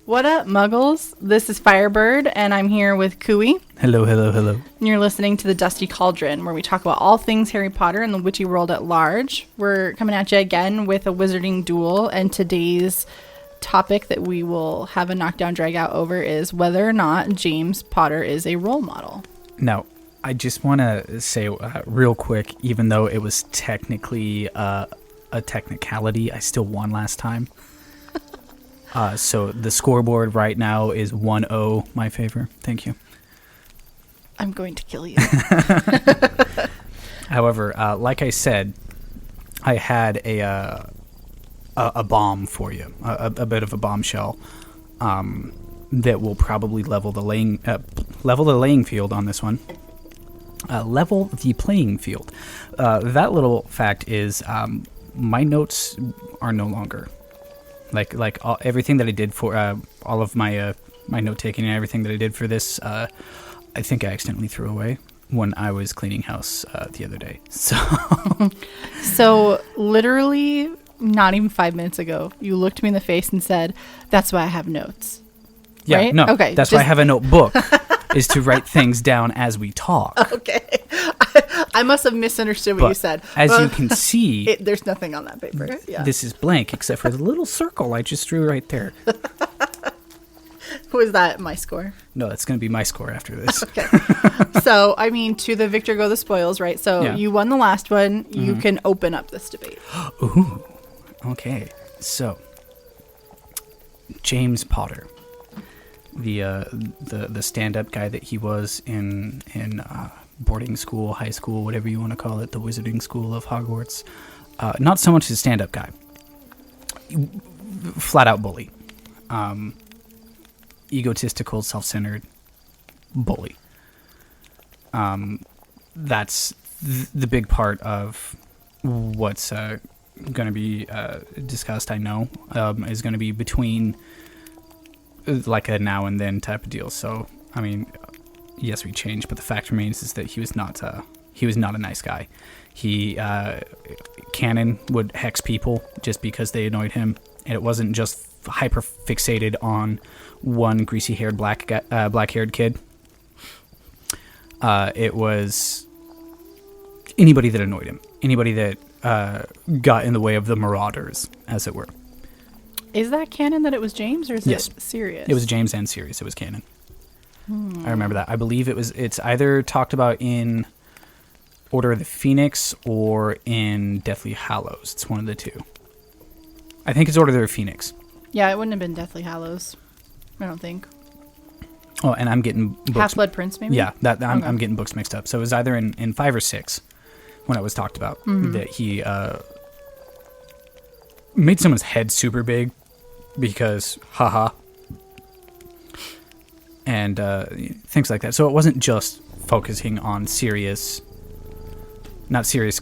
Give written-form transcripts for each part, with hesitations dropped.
What up, Muggles? This is Fyrebyrd, and I'm here with Kuwie. Hello, hello, hello. And you're listening to The Dusty Cauldron, where we talk about all things Harry Potter and the witchy world at large. We're coming at you again with a wizarding duel, and today's topic that we will have a knockdown drag out over is whether or not James Potter is a role model. Now, I just want to say real quick, even though it was technically a technicality, I still won last time. So the scoreboard right now is 1-0 my favor. Thank you. I'm going to kill you. However, like I said, I had a bomb for you, a bit of a bombshell that will probably level the laying field on this one. Level the playing field. That little fact is my notes are no longer. Everything that I did for all of my my note taking and everything that I did for this, I think I accidentally threw away when I was cleaning house the other day. So literally, not even 5 minutes ago, you looked me in the face and said, "That's why I have notes." Yeah, right? no, okay. That's why I have a notebook, is to write things down as we talk. Okay. I must have misunderstood what But you said. As you can see, there's nothing on that paper. Yeah. this is blank except for the little circle I just drew right there. Was that my score? No, that's going to be my score after this. Okay. So, I mean, to the victor go the spoils, right? So Yeah. you won the last one. You can open up this debate. Ooh, okay. So, James Potter, the stand-up guy that he was in boarding school, high school, whatever you want to call it, the wizarding school of Hogwarts. Not so much a stand-up guy. Flat-out bully. Egotistical, self-centered bully. That's the big part of what's going to be discussed, I know, is going to be between like a now and then type of deal. So, I mean, yes, we changed, but the fact remains is that he was not a nice guy. He canon would hex people just because they annoyed him, and it wasn't just hyper fixated on one greasy-haired black-haired kid. It was anybody that annoyed him, anybody that got in the way of the marauders, as it were. Is that canon that it was James, or is Yes. it Sirius? It was James and Sirius. It was canon. I remember that. I believe it's either talked about in Order of the Phoenix or in Deathly Hallows. It's one of the two. I think it's Order of the Phoenix. Yeah, it wouldn't have been Deathly Hallows. I don't think. Oh, and I'm getting books. Half-Blood Prince, maybe? Yeah, I'm getting books mixed up. So it was either in 5 or 6 when it was talked about that he made someone's head super big because haha. And things like that. So it wasn't just focusing on not serious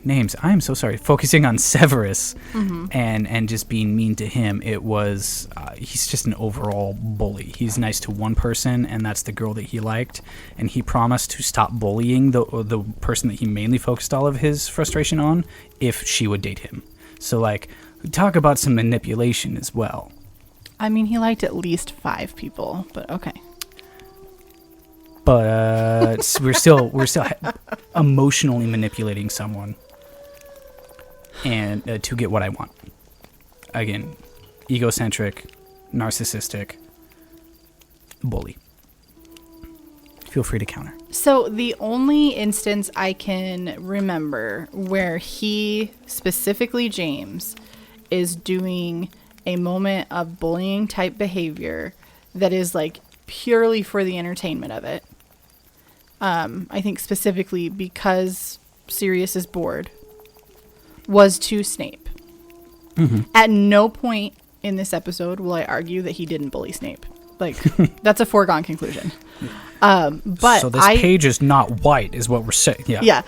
names. I am so sorry. Focusing on Severus and just being mean to him. It was, he's just an overall bully. He's nice to one person, and that's the girl that he liked. And he promised to stop bullying the person that he mainly focused all of his frustration on if she would date him. So, like, talk about some manipulation as well. I mean, he liked at least 5 people, but okay. But we're still emotionally manipulating someone, and to get what I want. Again, egocentric, narcissistic, bully. Feel free to counter. So the only instance I can remember where he, specifically James, is doing a moment of bullying type behavior that is like purely for the entertainment of it. I think specifically because Sirius is bored, was to Snape. At no point in this episode will I argue that he didn't bully Snape. Like, that's a foregone conclusion. But so this page is not white, is what we're saying. Yeah. Yeah.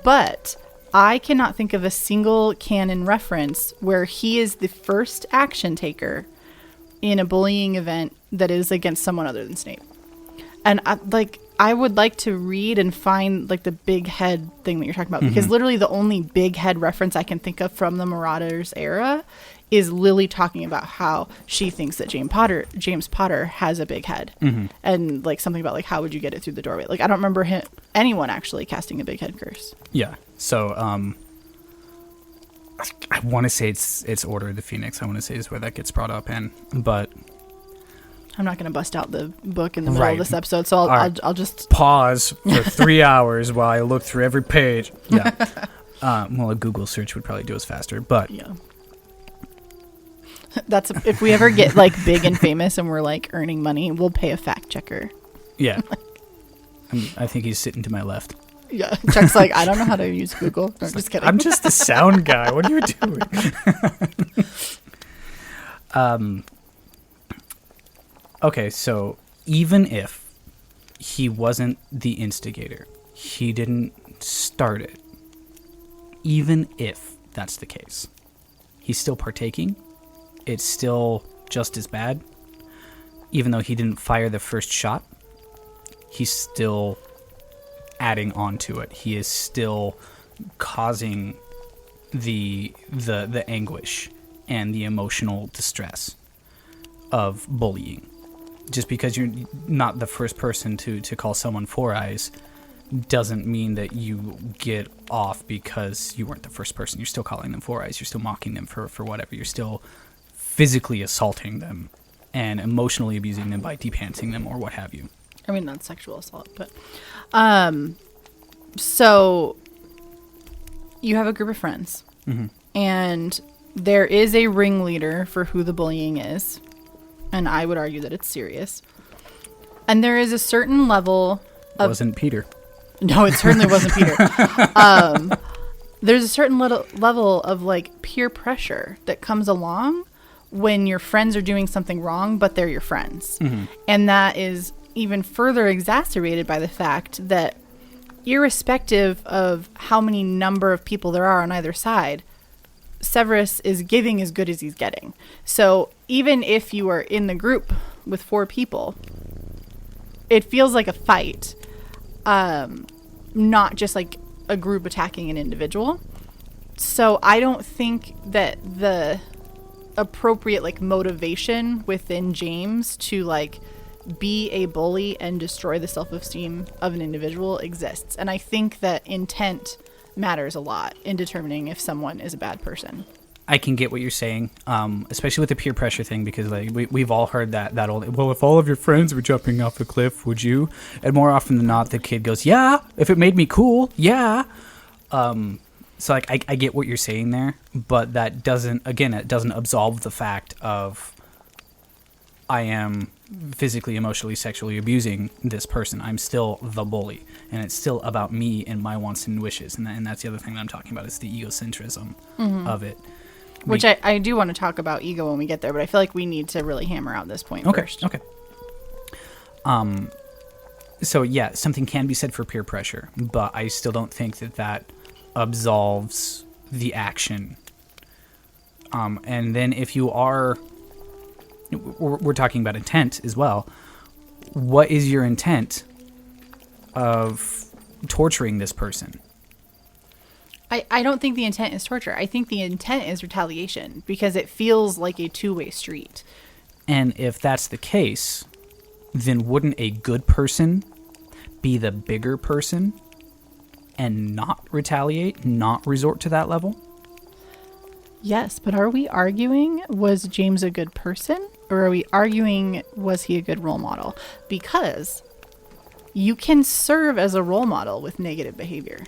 But I cannot think of a single canon reference where he is the first action taker in a bullying event that is against someone other than Snape. And I would like to read and find like the big head thing that you're talking about, because literally the only big head reference I can think of from the Marauders era is Lily talking about how she thinks that James Potter has a big head, and like something about like how would you get it through the doorway? Like I don't remember anyone actually casting a big head curse. Yeah. So I want to say it's Order of the Phoenix. I want to say is where that gets brought up in, but I'm not going to bust out the book in the middle of this episode, so I'll just pause for 3 hours while I look through every page. Yeah. Well, a Google search would probably do us faster, but yeah. That's if we ever get like big and famous and we're like earning money, we'll pay a fact checker. Yeah. I think he's sitting to my left. Yeah. Chuck's like, I don't know how to use Google. No, just kidding. I'm just the sound guy. What are you doing? Okay, so even if he wasn't the instigator, he didn't start it, even if that's the case, he's still partaking. It's still just as bad. Even though he didn't fire the first shot, he's still adding on to it. He is still causing the anguish and the emotional distress of bullying. Just because you're not the first person to call someone Four Eyes doesn't mean that you get off because you weren't the first person. You're still calling them Four Eyes. You're still mocking them for whatever. You're still physically assaulting them and emotionally abusing them by depantsing them or what have you. I mean, that's sexual assault, but so you have a group of friends, and there is a ringleader for who the bullying is, and I would argue that it's serious. And there is a certain level of... Wasn't Peter. No, it certainly wasn't Peter. There's a certain level of like peer pressure that comes along when your friends are doing something wrong, but they're your friends. And that is even further exacerbated by the fact that irrespective of how many number of people there are on either side, Severus is giving as good as he's getting. So even if you are in the group with 4 people, it feels like a fight, not just like a group attacking an individual. So I don't think that the appropriate like motivation within James to like be a bully and destroy the self-esteem of an individual exists. And I think that intent matters a lot in determining if someone is a bad person. I can get what you're saying, especially with the peer pressure thing, because like we've all heard that old, well, if all of your friends were jumping off a cliff, would you? And more often than not, the kid goes, yeah, if it made me cool, yeah. So like I get what you're saying there, but that doesn't absolve the fact of I am physically, emotionally, sexually abusing this person. I'm still the bully, and it's still about me and my wants and wishes, and that's the other thing that I'm talking about is the egocentrism of it. Which I do want to talk about ego when we get there, but I feel like we need to really hammer out this point first. Okay. So yeah, something can be said for peer pressure, but I still don't think that absolves the action. And then if you are, we're talking about intent as well. What is your intent of torturing this person? I don't think the intent is torture. I think the intent is retaliation because it feels like a two-way street. And if that's the case, then wouldn't a good person be the bigger person and not retaliate, not resort to that level? Yes, but are we arguing was James a good person, or are we arguing was he a good role model? Because you can serve as a role model with negative behavior.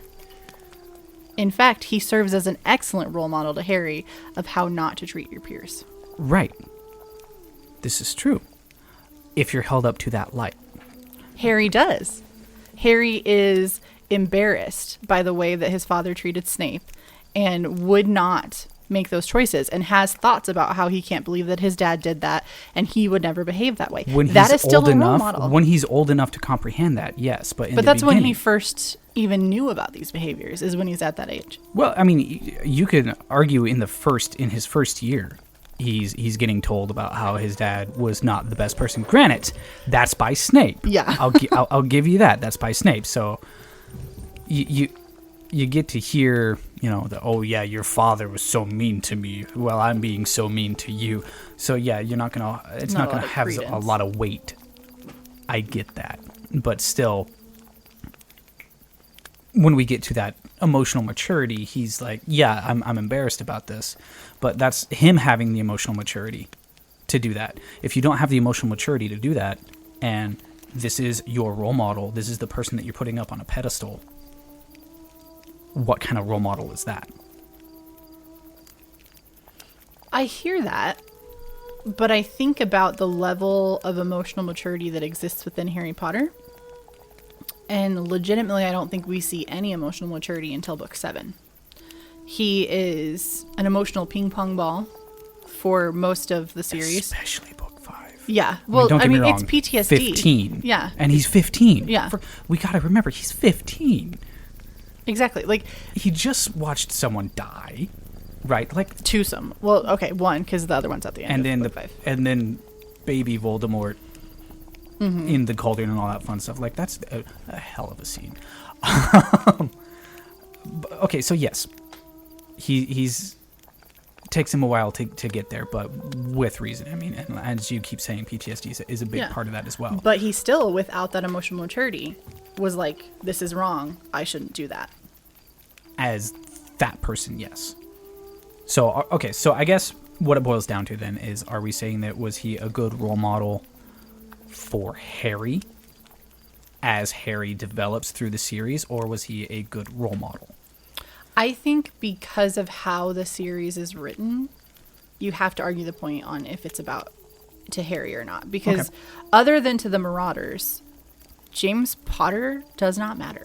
In fact, he serves as an excellent role model to Harry of how not to treat your peers. Right. This is true. If you're held up to that light. Harry does. Harry is embarrassed by the way that his father treated Snape and would not make those choices and has thoughts about how he can't believe that his dad did that and he would never behave that way. That is still a role model. When he's old enough to comprehend that, yes. But that's when he first even knew about these behaviors, is when he's at that age. Well, I mean, you could argue in his first year, he's getting told about how his dad was not the best person. Granted, that's by Snape. Yeah. I'll give you that. That's by Snape. So you get to hear oh yeah, your father was so mean to me. Well, I'm being so mean to you. So yeah, it's not gonna have a lot of weight. I get that, but still, when we get to that emotional maturity, he's like, yeah, I'm embarrassed about this, but that's him having the emotional maturity to do that. If you don't have the emotional maturity to do that, and this is your role model, this is the person that you're putting up on a pedestal, what kind of role model is that? I hear that, but I think about the level of emotional maturity that exists within Harry Potter. And legitimately, I don't think we see any emotional maturity until book 7. He is an emotional ping pong ball for most of the series. Especially book 5. Yeah. Well, don't get me wrong, it's PTSD. 15. Yeah. And he's 15. Yeah. We got to remember, he's 15. Exactly. Like, he just watched someone die, right? Like, twosome. Well, okay, one, because the other one's at the end of book 5. And then baby Voldemort in the cauldron and all that fun stuff. Like, that's a hell of a scene. Okay, so yes, he's takes him a while to get there, but with reason. I mean, and as you keep saying, PTSD is a big part of that as well. But he still, without that emotional maturity, was like, this is wrong. I shouldn't do that. As that person, yes. So, okay, so I guess what it boils down to then is, are we saying that was he a good role model for Harry as Harry develops through the series, or was he a good role model? I think because of how the series is written, you have to argue the point on if it's about to Harry or not. Because other than to the Marauders, James Potter does not matter.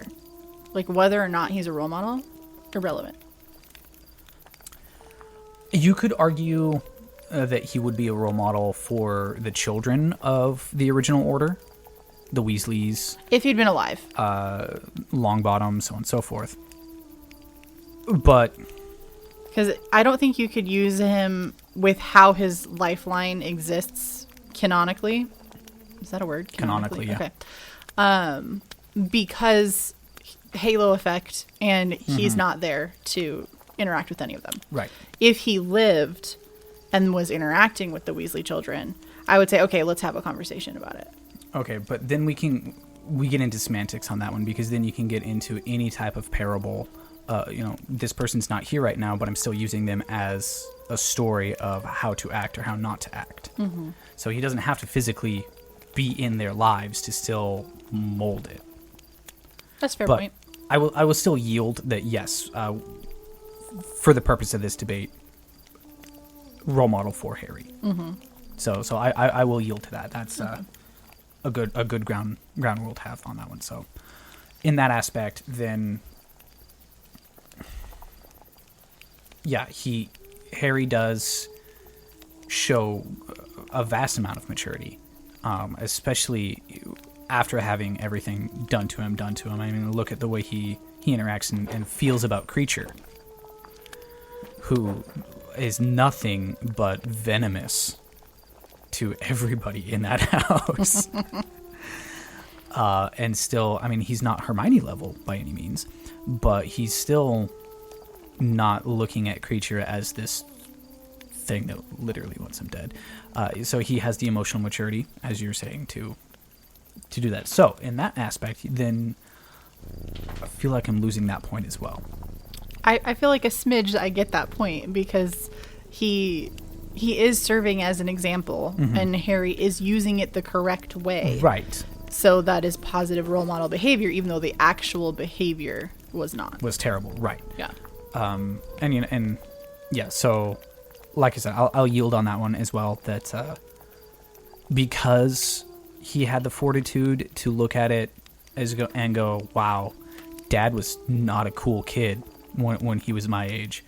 Like, whether or not he's a role model, irrelevant. You could argue that he would be a role model for the children of the original order, the Weasleys. If he'd been alive. Longbottom, so on and so forth. But because I don't think you could use him with how his lifeline exists canonically. Is that a word? Canonically, yeah. Okay. Because halo effect, and he's not there to interact with any of them. Right. If he lived and was interacting with the Weasley children, I would say, okay, let's have a conversation about it. Okay, but then we get into semantics on that one, because then you can get into any type of parable. This person's not here right now, but I'm still using them as a story of how to act or how not to act. Mm-hmm. So he doesn't have to physically be in their lives to still mold it. That's a fair point. I will still yield that, yes, for the purpose of this debate, role model for Harry. Mm-hmm. So I will yield to that. That's a good ground rule to have on that one. So in that aspect, then. Yeah, Harry does show a vast amount of maturity, especially after having everything done to him. I mean, look at the way he interacts and feels about Creature, who is nothing but venomous to everybody in that house. And still, I mean, he's not Hermione level by any means, but he's still not looking at Creature as this thing that literally wants him dead. So he has the emotional maturity, as you're saying, to do that. So in that aspect, then I feel like I'm losing that point as well. I feel like a smidge I get that point, because he is serving as an example, and Harry is using it the correct way. Right. So that is positive role model behavior, even though the actual behavior was not. Was terrible, right. Yeah. And yeah, so like I said, I'll yield on that one as well, that because he had the fortitude to look at it and go, wow, Dad was not a cool kid when he was my age.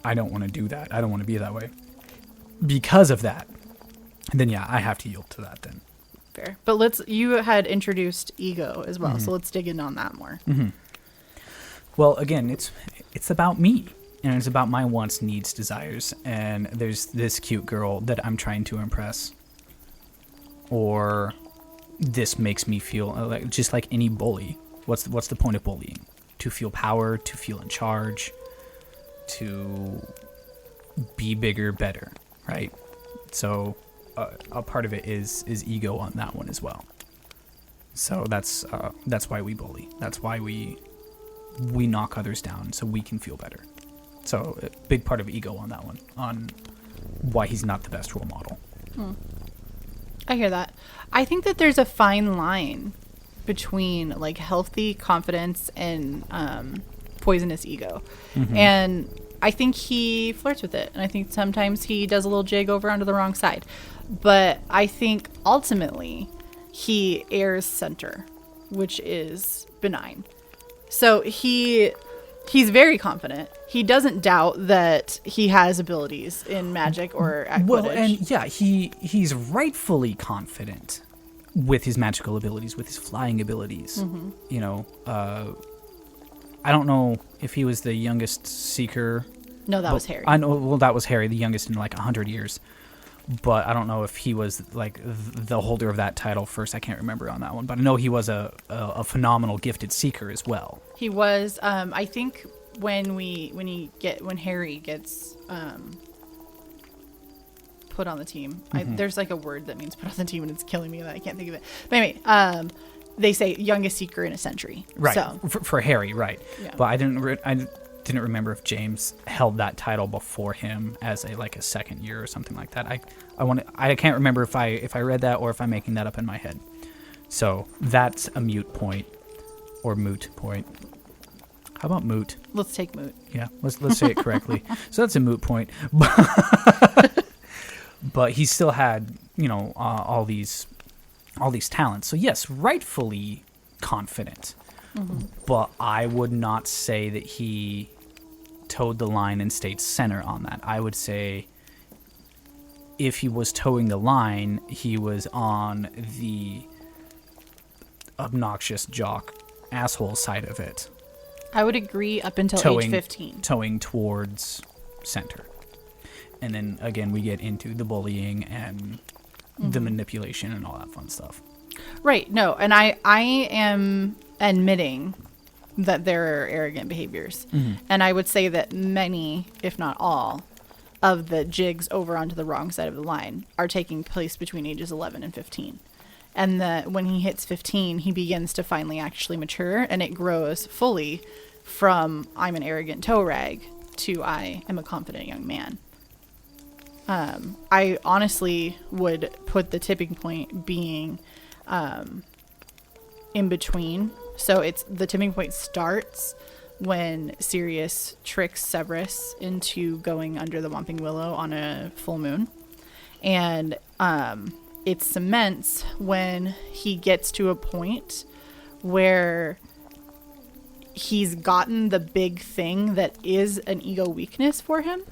I don't want to do that. I don't want to be that way. Because of that, then yeah, I have to yield to that then. Fair. But you had introduced ego as well, so let's dig in on that more. Mm-hmm. Well, again, it's about me, and it's about my wants, needs, desires, and there's this cute girl that I'm trying to impress, or this makes me feel just like any bully. What's the point of bullying? To feel power, to feel in charge, to be bigger, better, right? So a part of it is ego on that one as well. So that's why we bully. That's why we knock others down so we can feel better. So a big part of ego on that one, on why he's not the best role model. I hear that. I think that there's a fine line between like healthy confidence and poisonous ego. And I think he flirts with it. And I think sometimes he does a little jig over onto the wrong side. But I think ultimately he airs center, which is benign. So he's very confident. He doesn't doubt that he has abilities in magic or at Quidditch. Well, and yeah, he's rightfully confident with his magical abilities, with his flying abilities. You know, I don't know if he was the youngest seeker. No, that was Harry. I know. Well, that was Harry, the youngest in like 100 years. But I don't know if he was like the holder of that title first. I can't remember on that one. But I know he was a phenomenal gifted seeker as well. He was. I think when Harry gets put on the team, there's like a word that means put on the team, and it's killing me that I can't think of it. But anyway, they say youngest seeker in a century. Right. So. For Harry, right. Yeah. But I didn't remember if James held that title before him as a second year or something like that. I can't remember if I read that or if I'm making that up in my head. So that's a moot point. How about moot? Let's take moot. Yeah, let's say it correctly. So that's a moot point. But he still had, all these talents. So yes, rightfully confident. But I would not say that he towed the line and stayed center on that. I would say if he was towing the line, he was on the obnoxious jock asshole side of it. I would agree up until age 15. Towing towards center. And then again, we get into the bullying and the manipulation and all that fun stuff. Right. No, and I am admitting that there are arrogant behaviors. And I would say that many, if not all, of the jigs over onto the wrong side of the line are taking place between ages 11 and 15. And that when he hits 15, he begins to finally actually mature, and it grows fully from I'm an arrogant toe rag to I am a confident young man. I honestly would put the tipping point being in between. So the tipping point starts when Sirius tricks Severus into going under the Whomping Willow on a full moon. And it cements when he gets to a point where he's gotten the big thing that is an ego weakness for him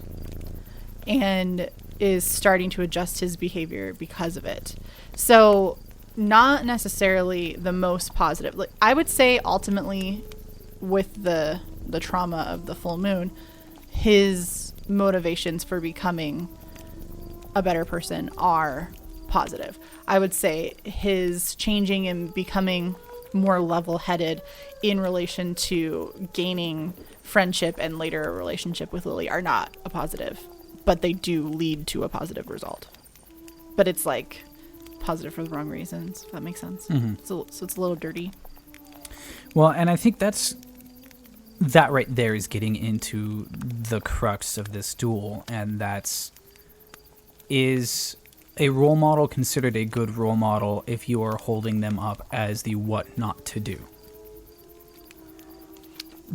and is starting to adjust his behavior because of it. So not necessarily the most positive. Like, I would say ultimately with the trauma of the full moon, his motivations for becoming a better person are positive. I would say his changing and becoming more level-headed in relation to gaining friendship and later a relationship with Lily are not a positive, but they do lead to a positive result. But it's like positive for the wrong reasons, if that makes sense. So it's a little dirty. Well, and I think that right there is getting into the crux of this duel, and is a role model considered a good role model if you are holding them up as the what not to do?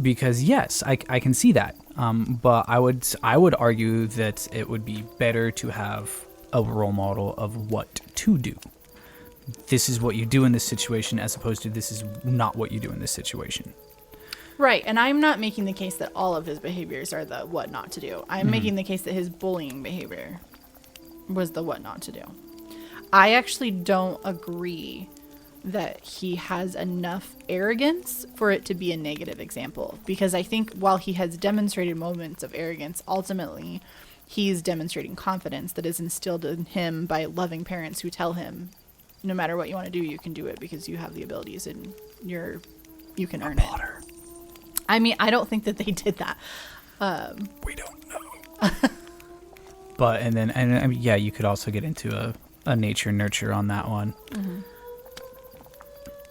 Because yes, I can see that, but I would argue that it would be better to have a role model of what to do. This is what you do in this situation, as opposed to this is not what you do in this situation. Right, and I'm not making the case that all of his behaviors are the what not to do. I'm making the case that his bullying behavior was the what not to do. I actually don't agree that he has enough arrogance for it to be a negative example, because I think while he has demonstrated moments of arrogance, ultimately he's demonstrating confidence that is instilled in him by loving parents who tell him, no matter what you want to do, you can do it because you have the abilities and you can earn it. I mean, I don't think that they did that. We don't know. But and I mean, yeah, you could also get into a nature nurture on that one. Mm-hmm.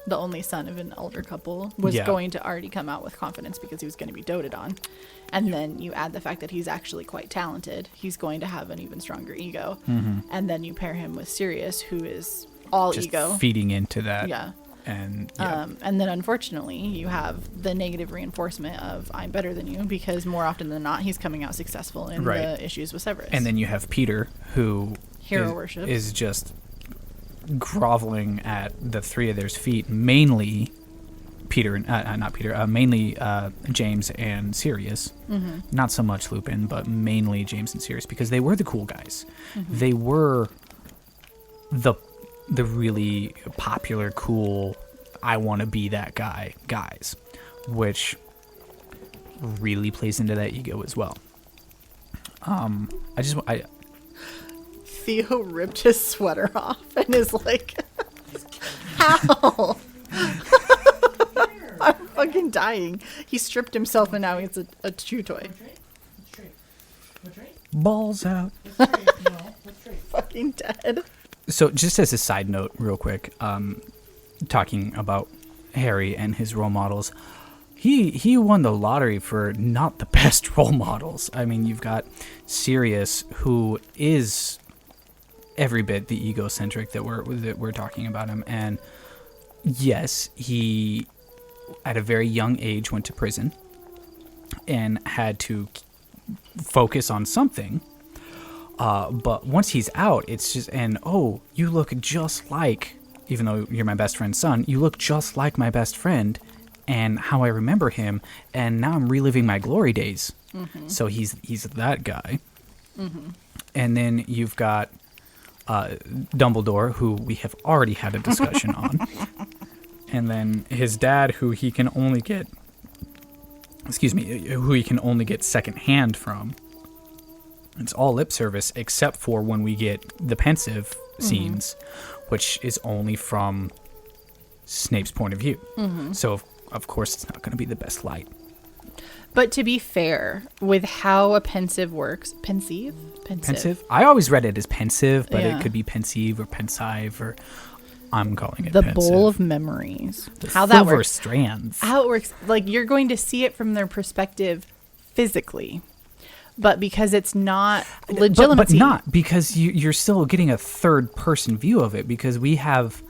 The only son of an elder couple was going to already come out with confidence because he was going to be doted on. And then you add the fact that he's actually quite talented. He's going to have an even stronger ego. Mm-hmm. And then you pair him with Sirius, who is all just ego. Feeding into that. Yeah. And then unfortunately you have the negative reinforcement of I'm better than you, because more often than not he's coming out successful in the issues with Severus. And then you have Peter, who hero worship is just groveling at the three of theirs feet, mainly mainly James and Sirius. Mm-hmm. Not so much Lupin, but mainly James and Sirius, because they were the cool guys. Mm-hmm. They were the really popular, cool, I want to be that guy guys, which really plays into that ego as well. Theo ripped his sweater off and is like, how? I'm fucking dying. He stripped himself and now it's a chew toy. Balls out. Fucking dead. So just as a side note, real quick, talking about Harry and his role models, he won the lottery for not the best role models. I mean, you've got Sirius, who is every bit the egocentric that we're talking about him, and yes, he at a very young age went to prison and had to focus on something. But once he's out, it's just, and you look just like, even though you're my best friend's son, you look just like my best friend and how I remember him, and now I'm reliving my glory days. Mm-hmm. So he's that guy. Mm-hmm. And then you've got Dumbledore, who we have already had a discussion on. And then his dad, who he can only get secondhand from. It's all lip service, except for when we get the pensive scenes, which is only from Snape's point of view. Mm-hmm. So, of course, it's not going to be the best light. But to be fair, with how a pensive works, pensive? I always read it as pensive, but it could be pensive or pensive, or I'm calling it the pensive. bowl of memories. How that works. Strands. How it works. Like, you're going to see it from their perspective physically. But because it's not legitimacy. But not, because you're still getting a third-person view of it, because we have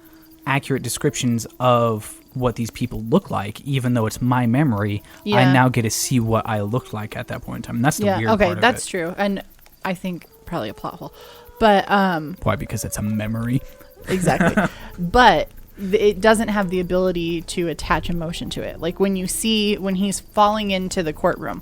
accurate descriptions of what these people look like, even though it's my memory. Yeah. I now get to see what I looked like at that point in time. And that's the weird part of it. Okay, that's true. And I think probably a plot hole. But why? Because it's a memory. Exactly. But it doesn't have the ability to attach emotion to it. Like when he's falling into the courtroom,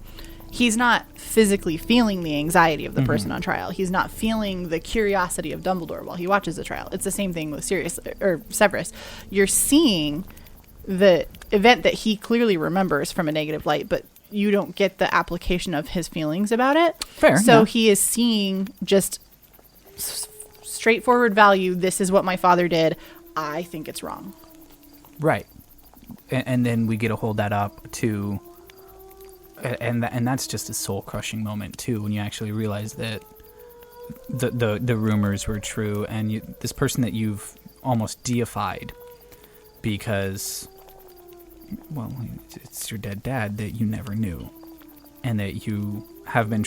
he's not physically feeling the anxiety of the person on trial. He's not feeling the curiosity of Dumbledore while he watches the trial. It's the same thing with Severus. You're seeing the event that he clearly remembers from a negative light, but you don't get the application of his feelings about it. Fair. So he is seeing just straightforward value. This is what my father did. I think it's wrong. Right. And then we get to hold that up to, and that's just a soul crushing moment too, when you actually realize that the rumors were true, and this person that you've almost deified because, well, it's your dead dad that you never knew, and that you have been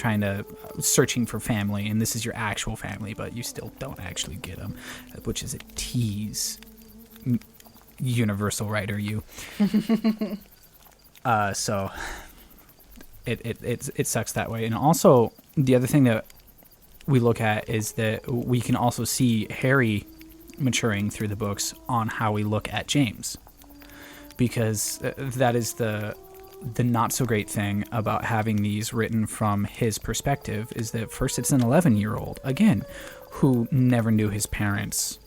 searching for family, and this is your actual family, but you still don't actually get them, which is a tease. Universal writer, you. So it sucks that way. And also, the other thing that we look at is that we can also see Harry maturing through the books on how we look at James, because that is the not so great thing about having these written from his perspective, is that first it's an 11-year-old, again, who never knew his parents,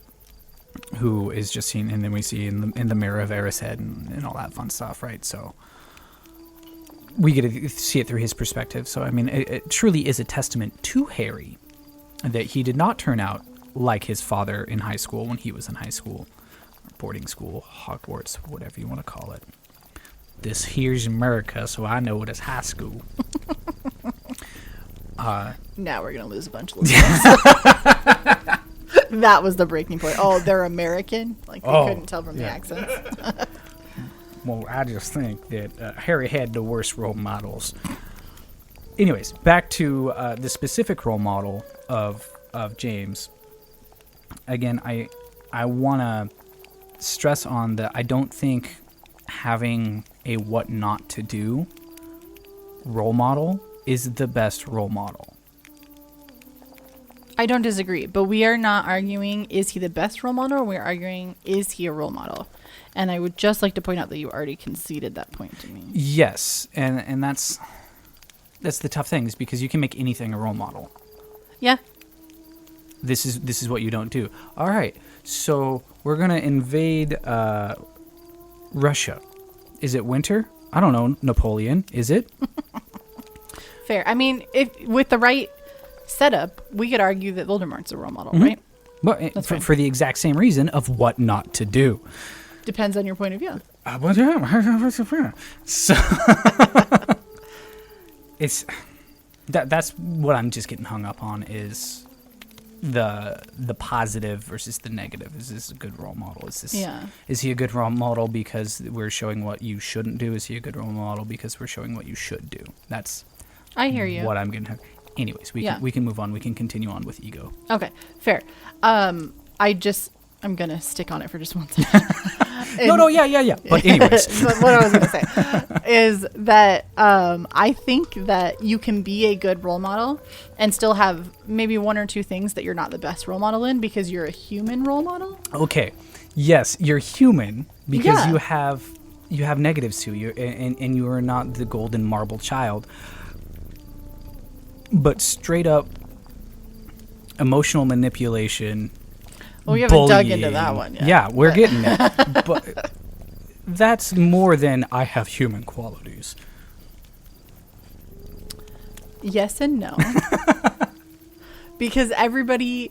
who is just seen, and then we see in the mirror of Erised and all that fun stuff, right? So we get to see it through his perspective. So, I mean, it truly is a testament to Harry that he did not turn out like his father in high school when he was in high school, or boarding school, Hogwarts, whatever you want to call it. This here's America, so I know it is high school. Now we're gonna lose a bunch of listeners. That was the breaking point. Oh, they're American. Like they couldn't tell from the accents. Well, I just think that Harry had the worst role models. Anyways, back to the specific role model of James. Again, I want to stress on that I don't think having a what not to do role model is the best role model. I don't disagree, but we are not arguing is he the best role model, or we're arguing is he a role model. And I would just like to point out that you already conceded that point to me. Yes, and that's the tough thing, is because you can make anything a role model. Yeah. This is what you don't do. All right, so we're gonna invade Russia. Is it winter? I don't know. Napoleon, is it? Fair. I mean, if with the right setup, we could argue that Voldemort's a role model, right? But for the exact same reason of what not to do. Depends on your point of view. So it's that's what I'm just getting hung up on, is the positive versus the negative. Is this a good role model? Is he a good role model because we're showing what you shouldn't do? Is he a good role model because we're showing what you should do? That's I hear you. What I'm getting. Anyways, we can move on. We can continue on with ego. Okay, fair. I'm gonna stick on it for just 1 second. Yeah. But anyways, what I was gonna say is that I think that you can be a good role model and still have maybe 1 or 2 things that you're not the best role model in because you're a human role model. Okay, yes, you're human because you have negatives to you, and you are not the golden marble child. But straight up emotional manipulation. Well, we haven't dug bullying. into that one yet. Yeah, we're getting it. But that's more than I have human qualities. Yes and no. Because everybody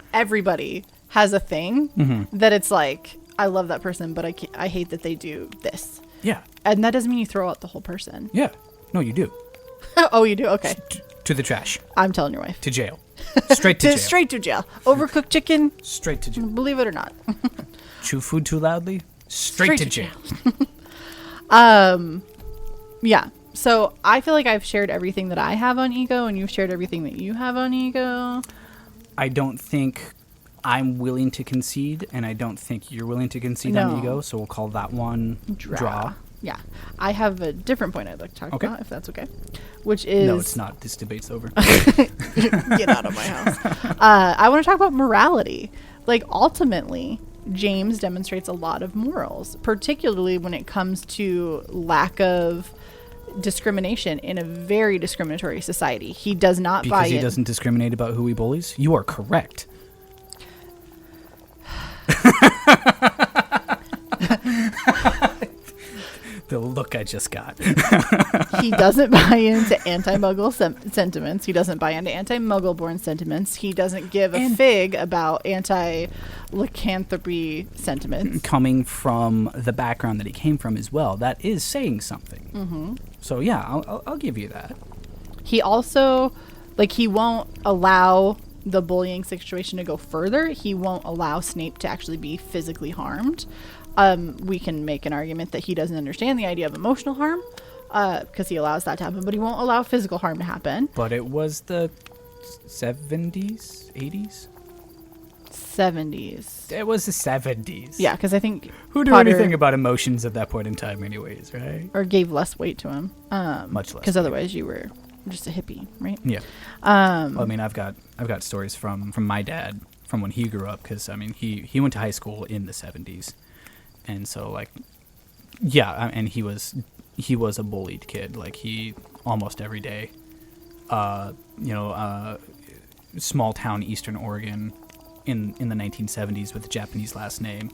has a thing that it's like, I love that person, but I hate that they do this. Yeah. And that doesn't mean you throw out the whole person. Yeah. No, you do. Oh, you do? Okay. To the trash. I'm telling your wife. To jail. Straight to jail. Straight to jail. Overcooked chicken. Straight to jail. Believe it or not. Chew food too loudly. Straight to jail. Yeah. So I feel like I've shared everything that I have on ego, and you've shared everything that you have on ego. I don't think I'm willing to concede, and I don't think you're willing to concede on ego, so we'll call that one draw. Yeah. I have a different point I'd like to talk about, if that's okay. Which is... No, it's not. This debate's over. Get out of my house. I want to talk about morality. Like, ultimately, James demonstrates a lot of morals, particularly when it comes to lack of discrimination in a very discriminatory society. He does not buy in. Because he doesn't discriminate about who he bullies? You are correct. The look I just got. He doesn't buy into anti-Muggle sentiments. He doesn't buy into anti-Muggle-born sentiments. He doesn't give a fig about anti-lycanthropy sentiments. Coming from the background that he came from as well, that is saying something. Mm-hmm. So yeah, I'll give you that. He also, he won't allow the bullying situation to go further. He won't allow Snape to actually be physically harmed. We can make an argument that he doesn't understand the idea of emotional harm because he allows that to happen, but he won't allow physical harm to happen. But it was the 70s, 80s? 70s. It was the 70s. Yeah, because I think who knew anything about emotions at that point in time anyways, right? Or gave less weight to him. Much less. Because otherwise you were just a hippie, right? Yeah. Well, I mean, I've got stories from my dad from when he grew up, because I mean he went to high school in the 70s. And so, and he was a bullied kid. Like, he almost every day, small town Eastern Oregon in the 1970s with a Japanese last name.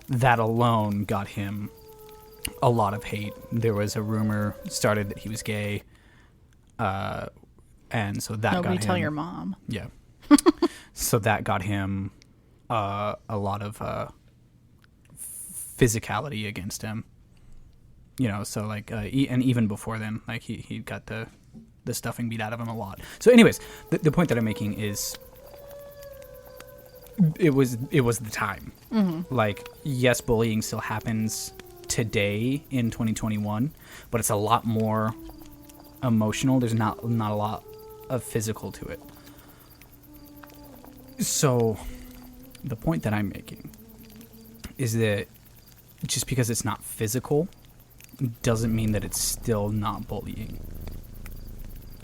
That alone got him a lot of hate. There was a rumor started that he was gay, and so that got him. Nobody tell your mom. Yeah. So that got him a lot of physicality against him, so and even before then, he got the the stuffing beat out of him a lot. So anyways, the point that I'm making is it was the time. Like, yes, bullying still happens today in 2021, but it's a lot more emotional. There's not a lot of physical to it. So the point that I'm making is that just because it's not physical doesn't mean that it's still not bullying.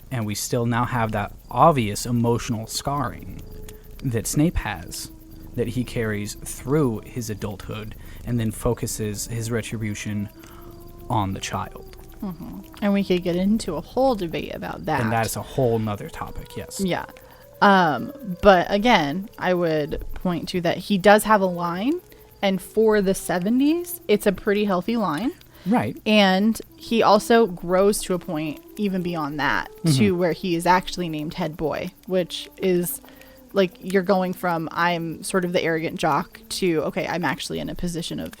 And we still now have that obvious emotional scarring that Snape has, that he carries through his adulthood and then focuses his retribution on the child. And we could get into a whole debate about that. And that's a whole nother topic, yes. Yeah. But again, I would point to that he does have a line, and for the 70s, it's a pretty healthy line. Right. And he also grows to a point even beyond that to where he is actually named head boy, which is like you're going from I'm sort of the arrogant jock to, okay, I'm actually in a position of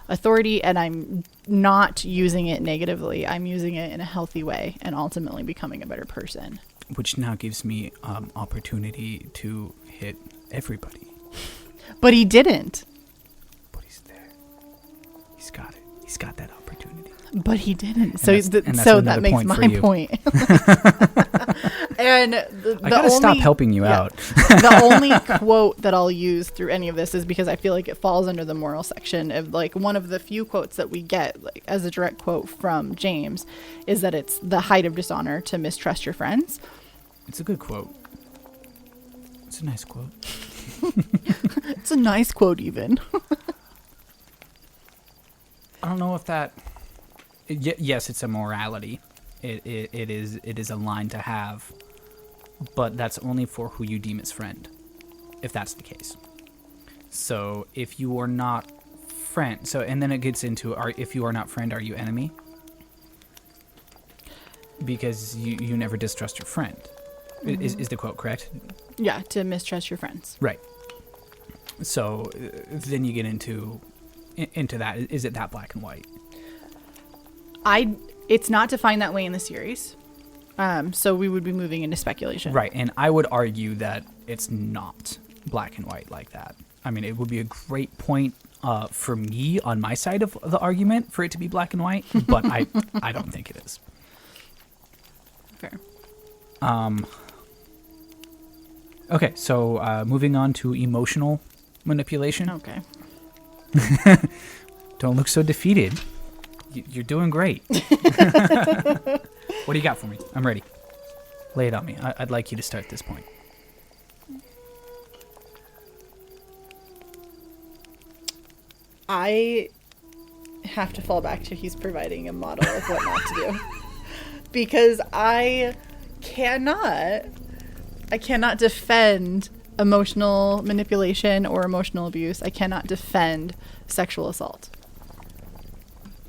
authority and I'm not using it negatively. I'm using it in a healthy way and ultimately becoming a better person. Which now gives me opportunity to hit everybody. But he didn't. But he's there. He's got it. He's got that opportunity. But he didn't. And So so that makes point my point. And I gotta stop helping you out. The only quote that I'll use through any of this is because I feel like it falls under the moral section of like one of the few quotes that we get like as a direct quote from James is that it's the height of dishonor to mistrust your friends. It's a good quote. It's a nice quote. It's a nice quote even. I don't know if that. Yes, it's a morality. It is a line to have, but that's only for who you deem as friend, if that's the case. So if you are not friend, and then it gets into if you are not friend, are you enemy? Because you never distrust your friend. Is the quote correct? Yeah, to mistrust your friends. Right. So then you get into that. Is it that black and white? It's not defined that way in the series. So we would be moving into speculation. Right, and I would argue that it's not black and white like that. I mean, it would be a great point for me on my side of the argument for it to be black and white, but I don't think it is. Fair. Okay, so moving on to emotional manipulation. Okay. Don't look so defeated. You're doing great. What do you got for me? I'm ready. Lay it on me. I'd like you to start this point. I have to fall back to he's providing a model of what not to do. Because I cannot defend emotional manipulation or emotional abuse. I cannot defend sexual assault.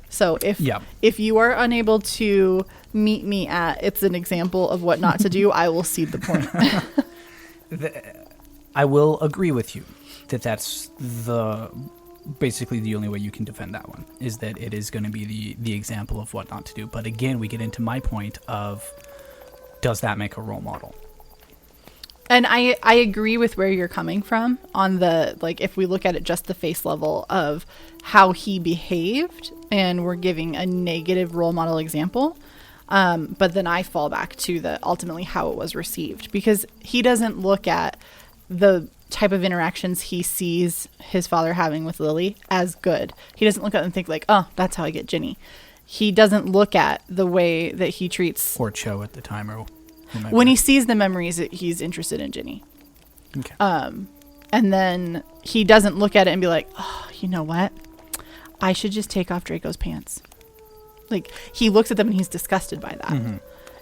So if you are unable to meet me at it's an example of what not to do, I will cede the point. I will agree with you that that's basically the only way you can defend that one, is that it is going to be the example of what not to do. But again, we get into my point of, does that make a role model? And I agree with where you're coming from on the, like, if we look at it just the face level of how he behaved and we're giving a negative role model example. But then I fall back to the ultimately how it was received, because he doesn't look at the type of interactions he sees his father having with Lily as good. He doesn't look at it and think like, oh, that's how I get Ginny. He doesn't look at the way that he treats or Cho at the time, or when he sees the memories, he's interested in Ginny. Okay. And then he doesn't look at it and be like, oh, you know what? I should just take off Draco's pants. Like, he looks at them and he's disgusted by that. Mm-hmm.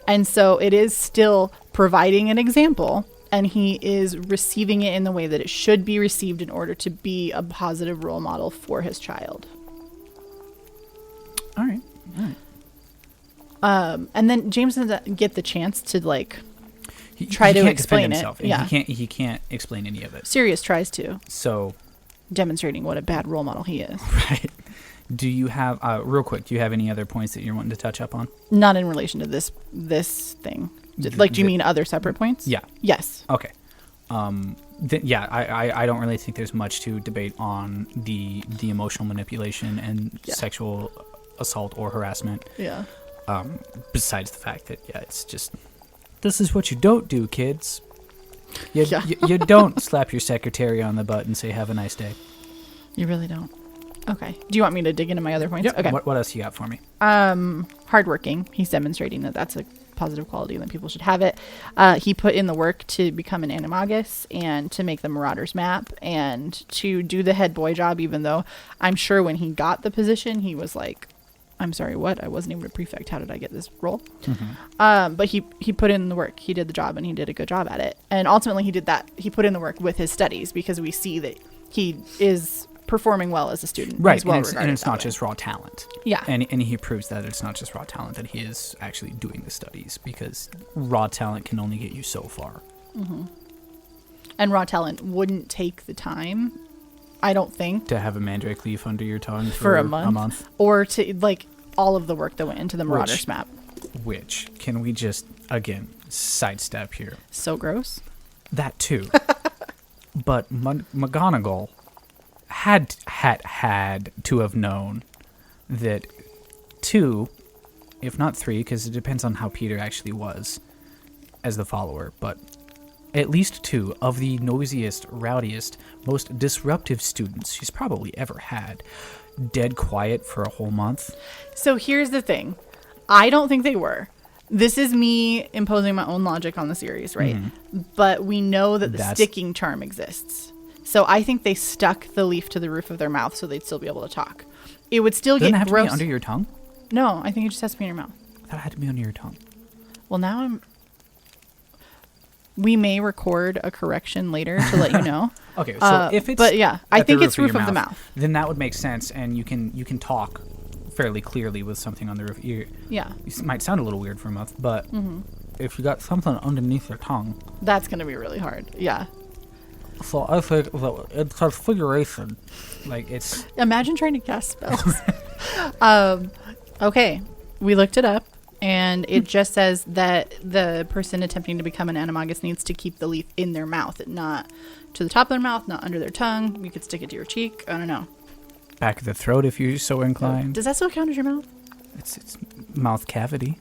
And so it is still providing an example, and he is receiving it in the way that it should be received in order to be a positive role model for his child. All right. And then James doesn't get the chance to try to explain it. Yeah, he can't explain any of it. Sirius tries to. So, demonstrating what a bad role model he is. Right. Do you have real quick? Do you have any other points that you're wanting to touch up on? Not in relation to this thing. Like, do you mean other separate points? Yeah. Yes. Okay. I don't really think there's much to debate on the emotional manipulation and sexual assault or harassment. Yeah. Besides the fact that it's just, this is what you don't do, kids. You don't slap your secretary on the butt and say have a nice day. You really don't. Okay. Do you want me to dig into my other points? Yep. Okay. What else you got for me? Hardworking. He's demonstrating that that's a positive quality and that people should have it. He put in the work to become an animagus and to make the Marauders map and to do the head boy job, even though I'm sure when he got the position, he was like, I'm sorry, what? I wasn't even a prefect. How did I get this role? Mm-hmm. But he put in the work. He did the job and he did a good job at it. And ultimately he did that. He put in the work with his studies because we see that he is performing well as a student. Right. Well, and it's not just raw talent. Yeah. And he proves that it's not just raw talent, that he is actually doing the studies, because raw talent can only get you so far. Mm-hmm. And raw talent wouldn't take the time, I don't think, to have a mandrake leaf under your tongue for a month. Or to, like, all of the work that went into the Marauders map. Which, can we just, again, sidestep here? So gross. That too. But McGonagall had to have known that 2, if not 3, because it depends on how Peter actually was as the follower, but at least 2 of the noisiest, rowdiest, most disruptive students she's probably ever had dead quiet for a whole month. So here's the thing. I don't think they were. This is me imposing my own logic on the series, right? Mm-hmm. But we know that the sticking charm exists. So I think they stuck the leaf to the roof of their mouth so they'd still be able to talk. It would still get gross. Doesn't it have to be under your tongue? No, I think it just has to be in your mouth. I thought it had to be under your tongue. Well, now we may record a correction later to let you know. Okay, so if it's but yeah, I think it's roof of the mouth. Then that would make sense, and you can talk fairly clearly with something on the roof. It might sound a little weird for a month, but if you got something underneath your tongue, that's going to be really hard. Yeah. So I think that it's a figuration. Like, it's... Imagine trying to cast spells. Okay, we looked it up, and it just says that the person attempting to become an animagus needs to keep the leaf in their mouth, not to the top of their mouth, not under their tongue. You could stick it to your cheek. I don't know. Back of the throat, if you're so inclined. Does that still count as your mouth? It's mouth cavity.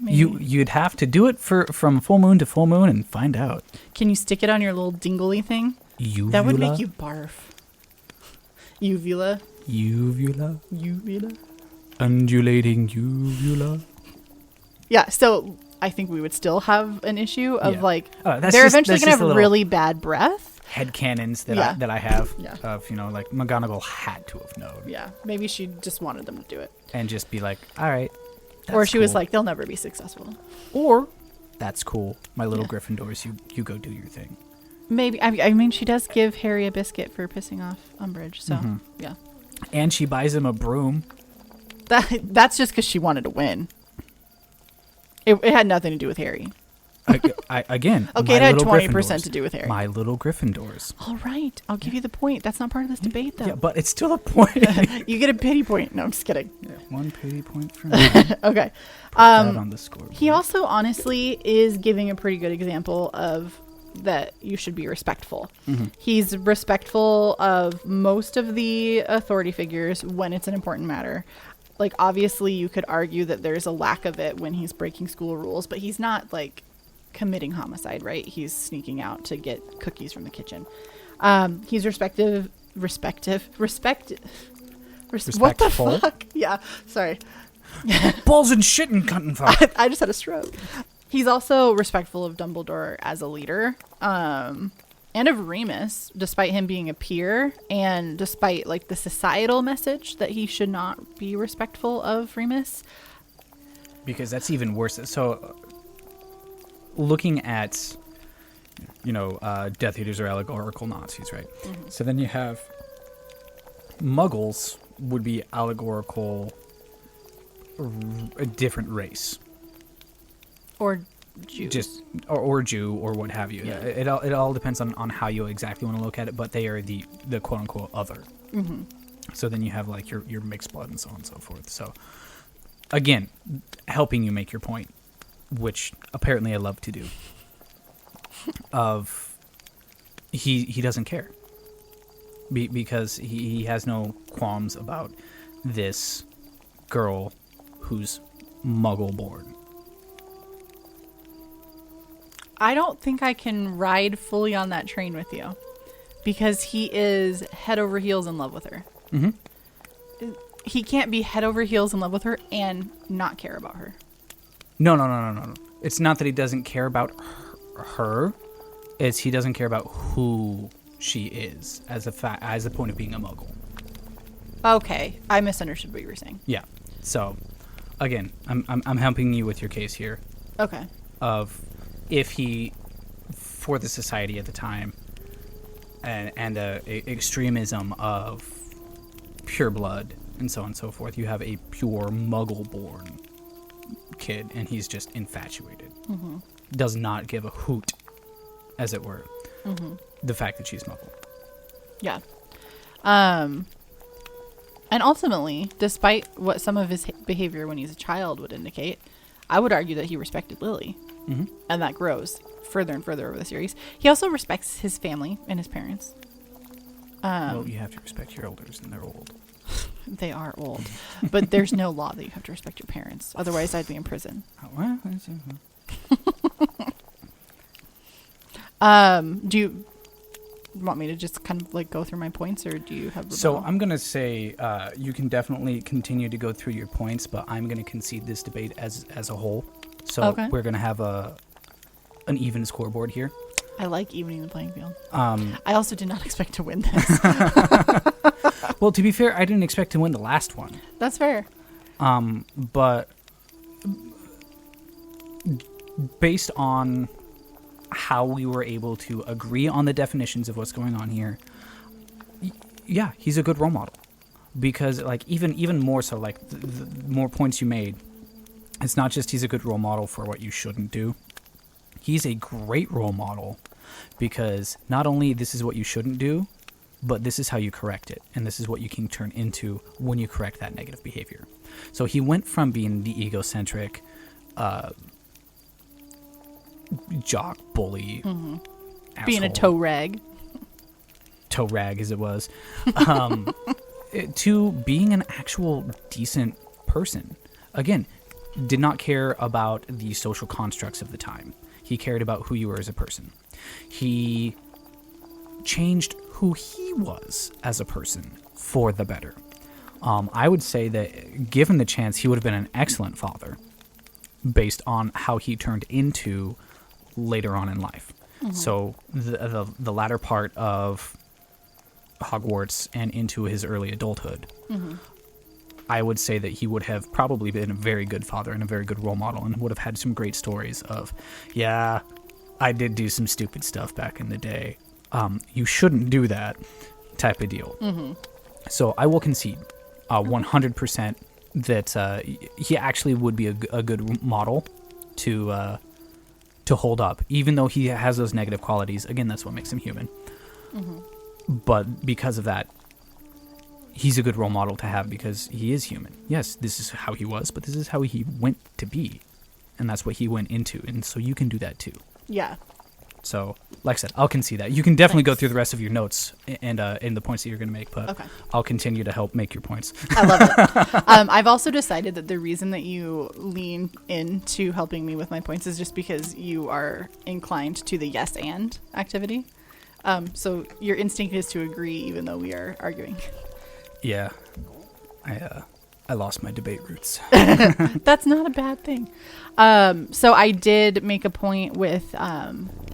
Maybe. You'd have to do it from full moon to full moon and find out. Can you stick it on your little dingly thing? Uvula? That would make you barf. Uvula. Uvula. Uvula. Undulating uvula. Yeah, so I think we would still have an issue of they're eventually going to have really bad breath. Headcanons that I have Yeah. of, like, McGonagall had to have known. Yeah, maybe she just wanted them to do it. And just be like, all right. Or she was like, they'll never be successful. Or, that's cool. My little Gryffindors, you go do your thing. Maybe. I mean, she does give Harry a biscuit for pissing off Umbridge, so, yeah. And she buys him a broom. That's just because she wanted to win. It had nothing to do with Harry. Again, okay, it had 20% to do with Harry. My little Gryffindors. All right, I'll give you the point. That's not part of this debate, though. Yeah, but it's still a point. You get a pity point. No, I'm just kidding. Yeah, 1 pity point for me. Okay. Put that on the scoreboard. He also honestly is giving a pretty good example of that you should be respectful. Mm-hmm. He's respectful of most of the authority figures when it's an important matter. Like, obviously, you could argue that there's a lack of it when he's breaking school rules, but he's not, like, committing homicide, right? He's sneaking out to get cookies from the kitchen. He's respectful. What the fuck? Yeah, sorry. Balls and shit and cutting fuck. I just had a stroke. He's also respectful of Dumbledore as a leader, and of Remus, despite him being a peer, and despite, like, the societal message that he should not be respectful of Remus. Because that's even worse. So, looking at, Death Eaters are allegorical Nazis, right? Mm-hmm. So then you have Muggles would be allegorical a different race. Or Jews. Or Jew, or what have you. Yeah. It all depends on how you exactly want to look at it, but they are the quote-unquote other. Mm-hmm. So then you have like your mixed blood and so on and so forth. So again, helping you make your point, which apparently I love to do. Of he doesn't care because he has no qualms about this girl who's Muggle born. I don't think I can ride fully on that train with you because he is head over heels in love with her. Mm-hmm. He can't be head over heels in love with her and not care about her. No. It's not that he doesn't care about her. It's he doesn't care about who she is as a point of being a Muggle. Okay, I misunderstood what you were saying. Yeah. So, again, I'm helping you with your case here. Okay. Of if he, for the society at the time, and extremism of pure blood and so on and so forth, you have a pure Muggle-born kid, and he's just infatuated. Mm-hmm. Does not give a hoot, as it were, the fact that she's Muggle. Yeah. And ultimately, despite what some of his behavior when he's a child would indicate, I would argue that he respected Lily. Mm-hmm. And that grows further and further over the series. He also respects his family and his parents. Well, you have to respect your elders, and they're old. They are old. But there's no law that you have to respect your parents. Otherwise, I'd be in prison. Do you want me to just kind of like go through my points, or do you have rebuttal? So I'm going to say you can definitely continue to go through your points, but I'm going to concede this debate as a whole. So we're going to have an even scoreboard here. I like evening the playing field. I also did not expect to win this. Well, to be fair, I didn't expect to win the last one. That's fair. But based on how we were able to agree on the definitions of what's going on here, yeah, he's a good role model. Because like even more so, like the more points you made, it's not just he's a good role model for what you shouldn't do. He's a great role model because not only this is what you shouldn't do, but this is how you correct it. And this is what you can turn into when you correct that negative behavior. So he went from being the egocentric jock, bully, being a toe rag as it was, to being an actual decent person. Again, did not care about the social constructs of the time. He cared about who you were as a person. He changed who he was as a person for the better. I would say that given the chance, he would have been an excellent father based on how he turned into later on in life. Mm-hmm. So the latter part of Hogwarts and into his early adulthood, I would say that he would have probably been a very good father and a very good role model and would have had some great stories of, yeah, I did do some stupid stuff back in the day. You shouldn't do that type of deal. Mm-hmm. So I will concede 100% that he actually would be a good model to hold up, even though he has those negative qualities. Again, that's what makes him human. Mm-hmm. But because of that, he's a good role model to have because he is human. Yes, this is how he was, but this is how he went to be. And that's what he went into. And so you can do that too. Yeah. So, like I said, I'll concede that. You can definitely go through the rest of your notes and the points that you're going to make, but I'll continue to help make your points. I love it. I've also decided that the reason that you lean into helping me with my points is just because you are inclined to the yes and activity. So your instinct is to agree even though we are arguing. Yeah. I lost my debate roots. That's not a bad thing. So I did make a point with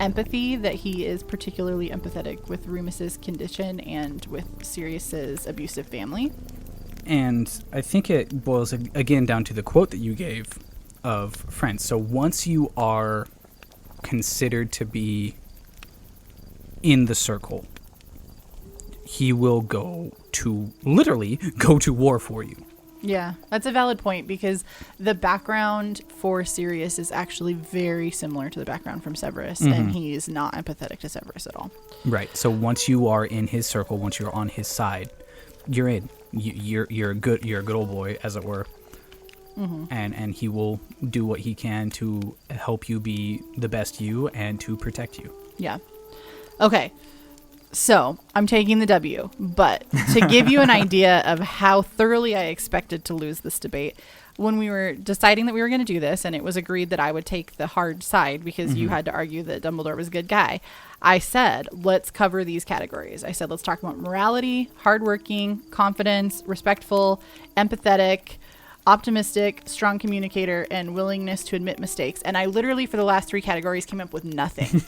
empathy, that he is particularly empathetic with Remus's condition and with Sirius's abusive family. And I think it boils again down to the quote that you gave of friends. So once you are considered to be in the circle, he will literally go to war for you. Yeah, that's a valid point because the background for Sirius is actually very similar to the background from Severus, and he's not empathetic to Severus at all. Right. So once you are in his circle, once you're on his side, you're in. You're a good old boy, as it were. Mm-hmm. And he will do what he can to help you be the best you and to protect you. Yeah. Okay. So I'm taking the W, but to give you an idea of how thoroughly I expected to lose this debate, when we were deciding that we were going to do this and it was agreed that I would take the hard side because you had to argue that Dumbledore was a good guy, I said, let's cover these categories. I said, let's talk about morality, hardworking, confidence, respectful, empathetic, optimistic, strong communicator, and willingness to admit mistakes. And I literally, for the last 3 categories, came up with nothing.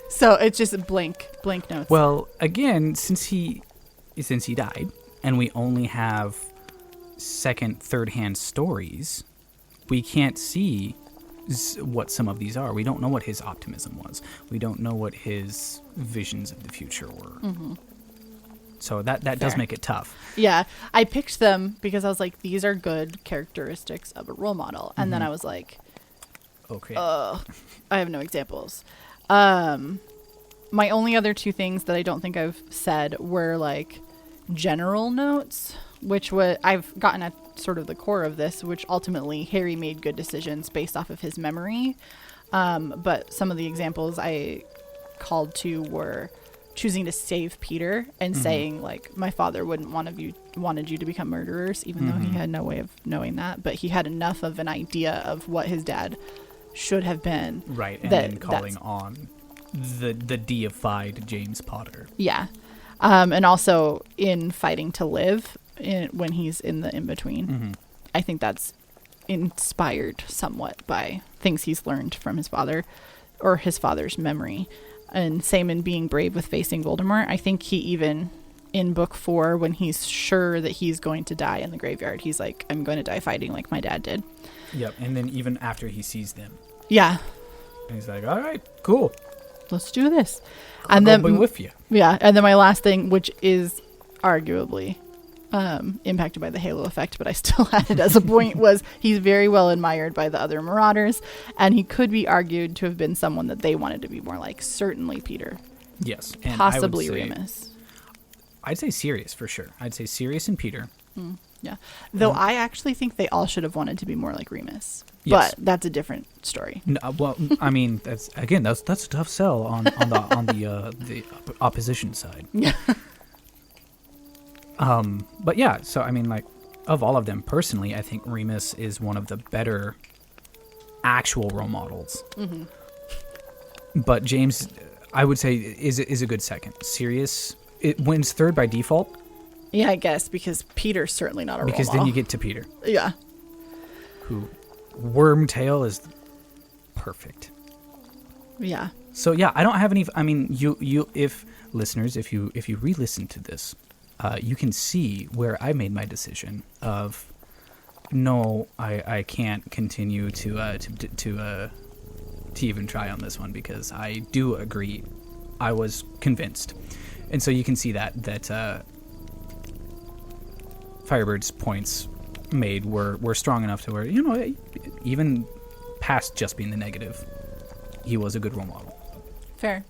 So it's just blank notes. Well, again, since he died, and we only have second, third-hand stories, we can't see what some of these are. We don't know what his optimism was. We don't know what his visions of the future were. Mm-hmm. So that does make it tough. Yeah, I picked them because I was like, these are good characteristics of a role model. And then I was like, okay, I have no examples. My only other 2 things that I don't think I've said were like general notes, which I've gotten at sort of the core of this, which ultimately Harry made good decisions based off of his memory. But some of the examples I called to were choosing to save Peter and saying like, my father wouldn't wanted you to become murderers, even though he had no way of knowing that, but he had enough of an idea of what his dad should have been. Right. And then calling on the deified James Potter. Yeah. And also in Fighting to Live, when he's in the in-between, I think that's inspired somewhat by things he's learned from his father or his father's memory. And same in Being Brave with Facing Voldemort. I think he even, in book 4, when he's sure that he's going to die in the graveyard, he's like, I'm going to die fighting like my dad did. Yep. And then even after he sees them. Yeah. And he's like, all right, cool. Let's do this. I'll be with you. Yeah. And then my last thing, which is arguably impacted by the halo effect, but I still had it as a point, was he's very well admired by the other Marauders, and he could be argued to have been someone that they wanted to be more like. Certainly Peter. Yes. And possibly Remus. I'd say Sirius for sure. I'd say Sirius and Peter. Yeah. Though I actually think they all should have wanted to be more like Remus. Yes. But that's a different story. No, well, I mean, that's a tough sell on the opposition side. Yeah. But yeah, so I mean, like, of all of them, personally, I think Remus is one of the better actual role models. But James, I would say, is a good second. Sirius, it wins third by default. Yeah, I guess, because Peter's certainly not a role model. Because then you get to Peter. Yeah. Who, Wormtail is perfect. Yeah. So yeah, I don't have any. I mean, if listeners, if you re-listen to this, you can see where I made my decision of no, I can't continue to even try on this one because I do agree. I was convinced, and so you can see that Fyrebyrd's points made were strong enough to where, you know, even past just being the negative, he was a good role model. Fair.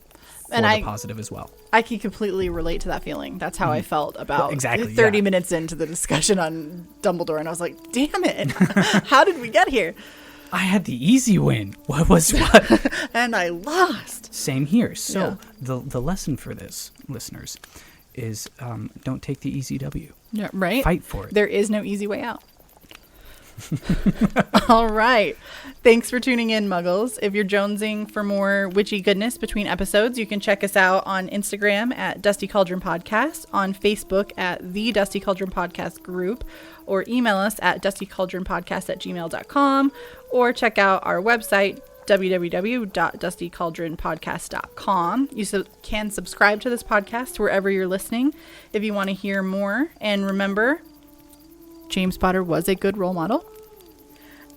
And the positive as well. I can completely relate to that feeling. That's how I felt about exactly 30 minutes into the discussion on Dumbledore, and I was like, damn it, how did we get here? I had the easy win. What was what? And I lost. Same here. So the lesson for this, listeners, is don't take the easy W. Yeah, right? Fight for it. There is no easy way out. All right. Thanks for tuning in, Muggles. If you're jonesing for more witchy goodness between episodes, you can check us out on Instagram at Dusty Cauldron Podcast, on Facebook at the Dusty Cauldron Podcast group, or email us at dustycauldronpodcast@gmail.com, or check out our website, www.dustycauldronpodcast.com. You can subscribe to this podcast wherever you're listening if you want to hear more. And remember, James Potter was a good role model.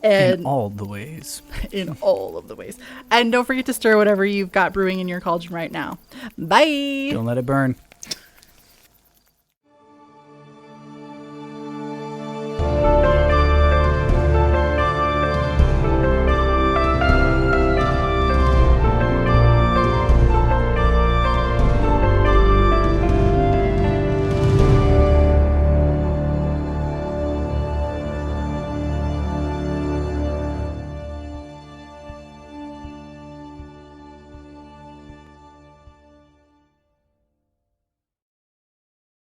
And in all the ways. In all of the ways. And don't forget to stir whatever you've got brewing in your cauldron right now. Bye. Don't let it burn.